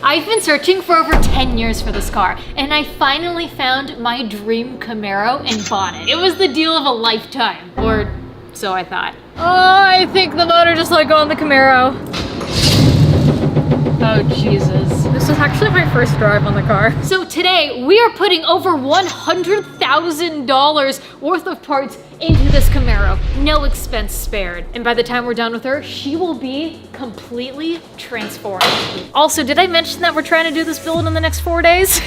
I've been searching for over 10 years for this car, and I finally found my dream Camaro and bought it. It was the deal of a lifetime, or so I thought. Oh, I think the motor just let go on the Camaro. Oh, Jesus. This was actually my first drive on the car. So today, we are putting over $100,000 worth of parts into this Camaro. No expense spared. And by the time we're done with her, she will be completely transformed. Also, did I mention that we're trying to do this build in the next 4 days?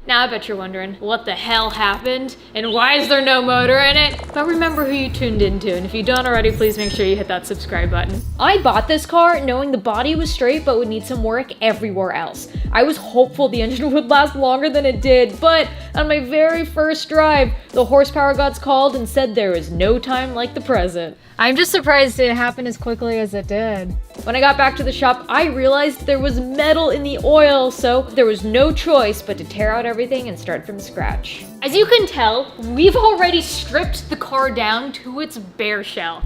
Now I bet you're wondering, what the hell happened? And why is there no motor in it? But remember who you tuned into, and if you don't already, please make sure you hit that subscribe button. I bought this car knowing the body was straight, but would need some work everywhere else. I was hopeful the engine would last longer than it did, but on my very first drive, the horsepower gods called and said there is no time like the present. I'm just surprised it happened as quickly as it did. When I got back to the shop, I realized there was metal in the oil, so there was no choice but to tear out everything and start from scratch. As you can tell, we've already stripped the car down to its bare shell.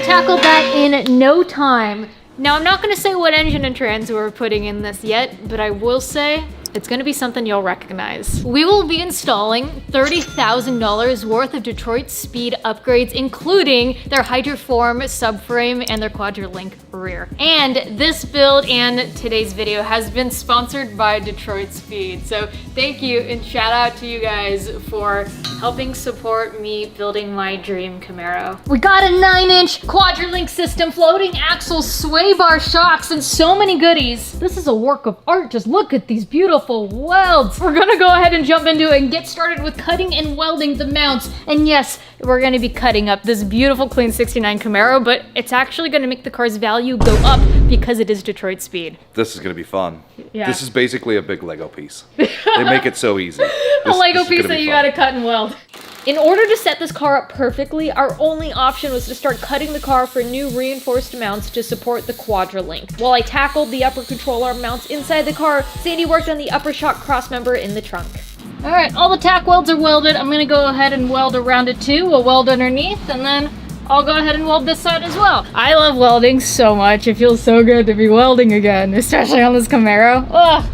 Tackled that in no time. Now, I'm not gonna say what engine and trans we're putting in this yet, but I will say it's gonna be something you'll recognize. We will be installing $30,000 worth of Detroit Speed upgrades, including their Hydroform subframe and their Quadra-Link rear. And this build and today's video has been sponsored by Detroit Speed. So thank you and shout out to you guys for helping support me building my dream Camaro. We got a 9-inch Quadra-Link system, floating axles, sway bar shocks, and so many goodies. This is a work of art. Just look at these beautiful welds. We're gonna go ahead and jump into it and get started with cutting and welding the mounts. And yes, we're gonna be cutting up this beautiful clean 69 Camaro, but it's actually gonna make the car's value go up because it is Detroit Speed. This is gonna be fun. Yeah. This is basically a big Lego piece. They make it so easy. A Lego piece that you gotta cut and weld. In order to set this car up perfectly, our only option was to start cutting the car for new reinforced mounts to support the Quadra-Link. While I tackled the upper control arm mounts inside the car, Sandy worked on the upper shock crossmember in the trunk. All right, all the tack welds are welded. I'm gonna go ahead and weld around it too. We'll weld underneath, and then I'll go ahead and weld this side as well. I love welding so much. It feels so good to be welding again, especially on this Camaro. Ugh.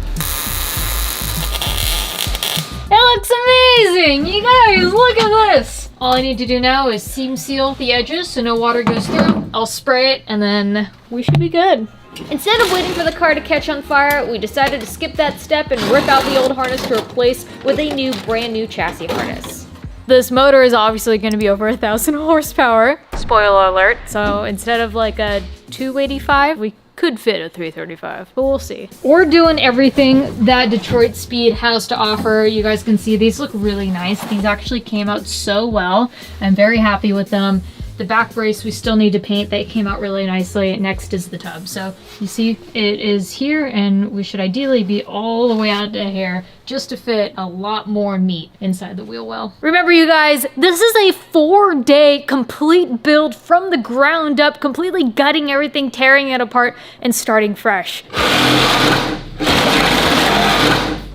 It looks amazing! You guys, look at this! All I need to do now is seam seal the edges so no water goes through. I'll spray it and then we should be good. Instead of waiting for the car to catch on fire, we decided to skip that step and rip out the old harness to replace with a new, brand new chassis harness. This motor is obviously going to be over 1,000 horsepower. Spoiler alert. So instead of like a 285, we could fit a 335, but we'll see. We're doing everything that Detroit Speed has to offer. You guys can see these look really nice. These actually came out so well. I'm very happy with them. The back brace we still need to paint. That came out really nicely. Next is the tub. So you see it is here, and we should ideally be all the way out to here just to fit a lot more meat inside the wheel well. Remember you guys, this is a 4-day complete build from the ground up, completely gutting everything, tearing it apart, and starting fresh.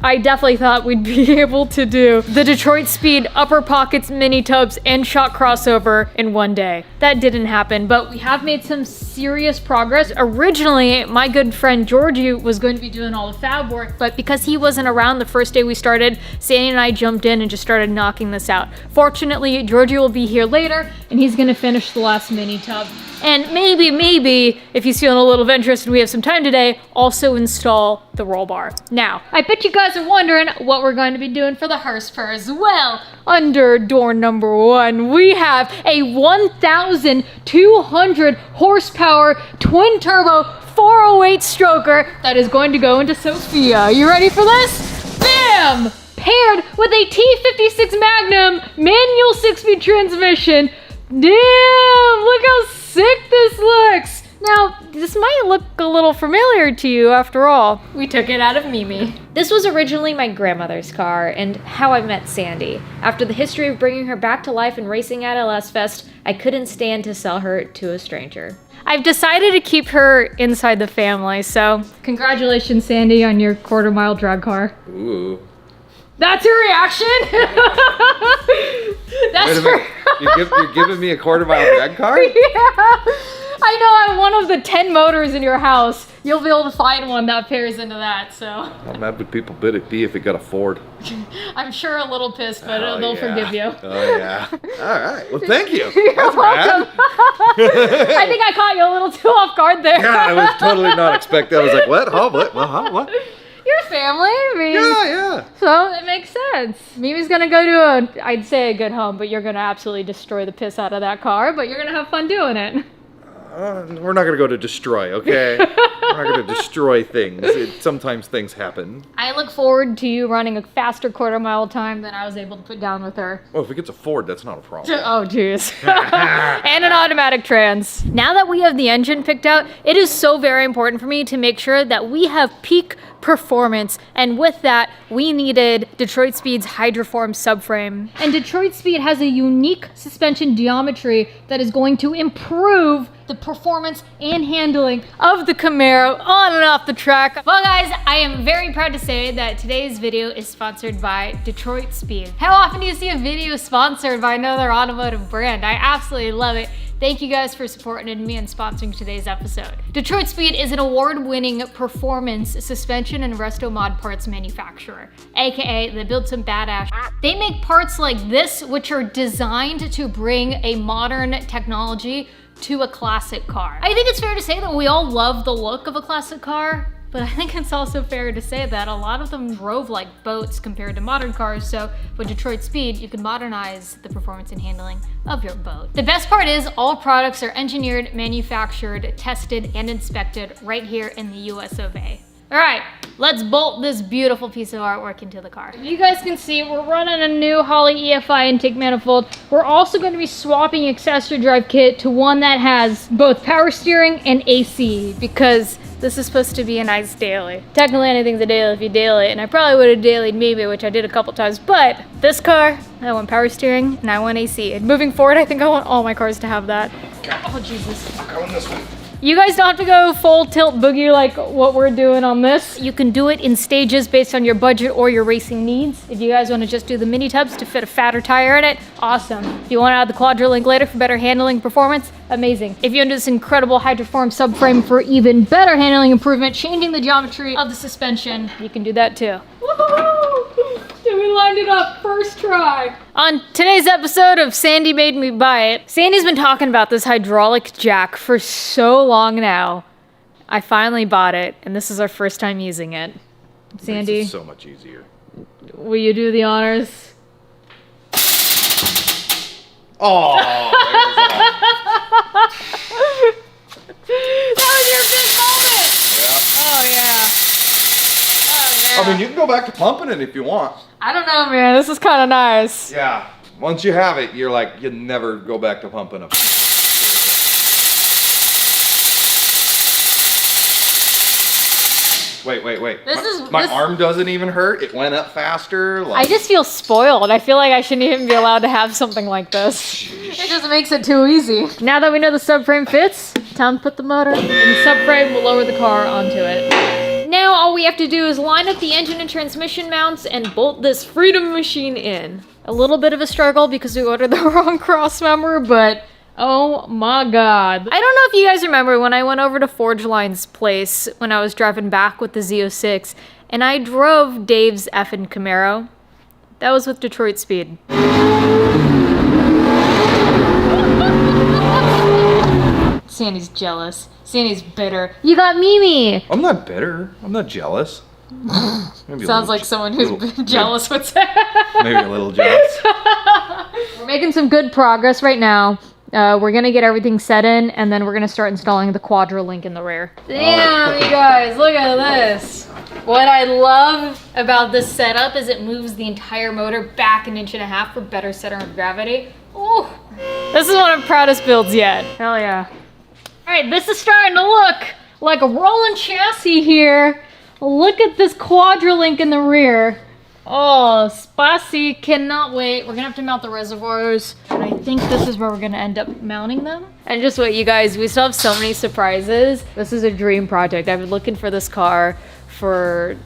I definitely thought we'd be able to do the Detroit Speed upper pockets, mini tubs, and shock crossover in 1 day. That didn't happen, but we have made some serious progress. Originally, my good friend Georgie was going to be doing all the fab work, but because he wasn't around the first day we started, Sandy and I jumped in and just started knocking this out. Fortunately, Georgie will be here later, and he's gonna finish the last mini tub. And maybe, if he's feeling a little adventurous and we have some time today, also install the roll bar. Now, I bet you guys are wondering what we're going to be doing for the horsepower as well. Under door number 1, we have a 1,200 horsepower twin turbo 408 stroker that is going to go into Sophia. You ready for this? Bam! Paired with a T56 Magnum manual 6-speed transmission. Damn, look how sick this looks. Now, this might look a little familiar to you after all. We took it out of Mimi. This was originally my grandmother's car and how I met Sandy. After the history of bringing her back to life and racing at LS Fest, I couldn't stand to sell her to a stranger. I've decided to keep her inside the family, so congratulations, Sandy, on your quarter-mile drag car. Ooh. That's her reaction? That's her. You're giving me a quarter-mile drag car? Yeah. I know I'm one of the 10 motors in your house. You'll be able to find one that pairs into that, so. How mad would people be if it got a Ford? I'm sure a little pissed, but they'll forgive you. Oh, yeah. All right. Well, thank you. You're That's welcome. rad. I think I caught you a little too off guard there. Yeah, I was totally not expecting. I was like, what? Huh? What? What? Your family, I mean. Yeah. So it makes sense. Mimi's gonna go to I'd say a good home, but you're gonna absolutely destroy the piss out of that car, but you're gonna have fun doing it. We're not going to go to destroy, okay? We're not going to destroy things. Sometimes things happen. I look forward to you running a faster quarter-mile time than I was able to put down with her. Well, if it gets a Ford, that's not a problem. Oh, jeez. And an automatic trans. Now that we have the engine picked out, it is so very important for me to make sure that we have peak performance, and with that we needed Detroit Speed's Hydroform subframe. And Detroit Speed has a unique suspension geometry that is going to improve the performance and handling of the Camaro on and off the track. Well guys, I am very proud to say that today's video is sponsored by Detroit Speed. How often do you see a video sponsored by another automotive brand? I absolutely love it. Thank you guys for supporting me and sponsoring today's episode. Detroit Speed is an award-winning performance suspension and resto mod parts manufacturer, aka they build some badass. They make parts like this, which are designed to bring a modern technology to a classic car. I think it's fair to say that we all love the look of a classic car, but I think it's also fair to say that a lot of them drove like boats compared to modern cars, so with Detroit Speed, you can modernize the performance and handling of your boat. The best part is all products are engineered, manufactured, tested, and inspected right here in the US of A. All right, let's bolt this beautiful piece of artwork into the car. You guys can see we're running a new Holley EFI intake manifold. We're also going to be swapping accessory drive kit to one that has both power steering and AC, because this is supposed to be a nice daily. Technically anything's a daily if you daily, and I probably would have dailied maybe, which I did a couple times, but this car, I want power steering and I want AC. And moving forward, I think I want all my cars to have that. Oh, Jesus. I'm going this way. You guys don't have to go full tilt boogie like what we're doing on this. You can do it in stages based on your budget or your racing needs. If you guys want to just do the mini tubs to fit a fatter tire in it, awesome. If you want to add the Quadra-Link later for better handling performance, amazing. If you want this incredible Hydroform subframe for even better handling improvement, changing the geometry of the suspension, you can do that too. Woohoo! We lined it up first try. On today's episode of Sandy Made Me Buy It, Sandy's been talking about this hydraulic jack for so long now. I finally bought it, and this is our first time using it. Sandy, Makes it so much easier. will you do the honors? Oh, That was your big moment! yeah. Oh yeah. Oh yeah. I mean, you can go back to pumping it if you want. I don't know, man. This is kind of nice. Yeah. Once you have it, you're like, you never go back to pumping them. Wait. My arm doesn't even hurt. It went up faster. I just feel spoiled. I feel like I shouldn't even be allowed to have something like this. It just makes it too easy. Now that we know the subframe fits, time to put the motor in the subframe. We'll lower the car onto it. Now all we have to do is line up the engine and transmission mounts and bolt this freedom machine in. A little bit of a struggle because we ordered the wrong cross member, but oh my god. I don't know if you guys remember when I went over to Forge Line's place when I was driving back with the Z06 and I drove Dave's effing Camaro. That was with Detroit Speed. Sandy's jealous. Sandy's bitter. You got Mimi! I'm not bitter. I'm not jealous. Sounds like someone who's been jealous would say. Maybe a little jealous. We're making some good progress right now. We're gonna get everything set in, and then we're gonna start installing the Quadra-Link in the rear. Damn, you guys, look at this. What I love about this setup is it moves the entire motor back 1.5 inches for better center of gravity. Ooh, this is one of the proudest builds yet. Hell yeah. All right, this is starting to look like a rolling chassis here. Look at this Quadra-Link in the rear. Oh, spicy, cannot wait. We're gonna have to mount the reservoirs. And I think this is where we're gonna end up mounting them. And just wait, you guys, we still have so many surprises. This is a dream project. I've been looking for this car for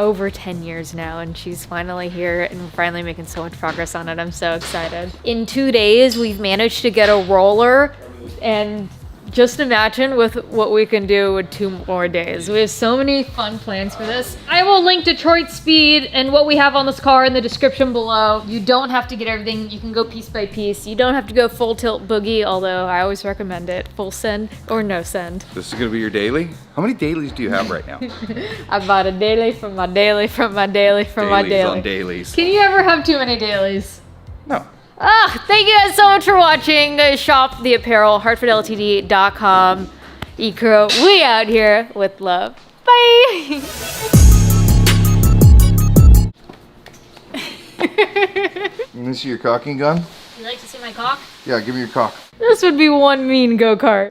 over 10 years now, and she's finally here and we're finally making so much progress on it. I'm so excited. In 2 days, we've managed to get a roller, and just imagine with what we can do with 2 more days. We have so many fun plans for this. I will link Detroit Speed and what we have on this car in the description below. You don't have to get everything. You can go piece by piece. You don't have to go full tilt boogie, although I always recommend it. Full send or no send. This is gonna be your daily? How many dailies do you have right now? I bought a daily from my daily from my daily from my Dailies daily. on dailies. Can you ever have too many dailies? No. Thank you guys so much for watching. Shop the apparel, HartfordLTD.com. Ecro, we out here with love. Bye. Let me see your cocking gun. You like to see my cock? Yeah, give me your cock. This would be one mean go-kart.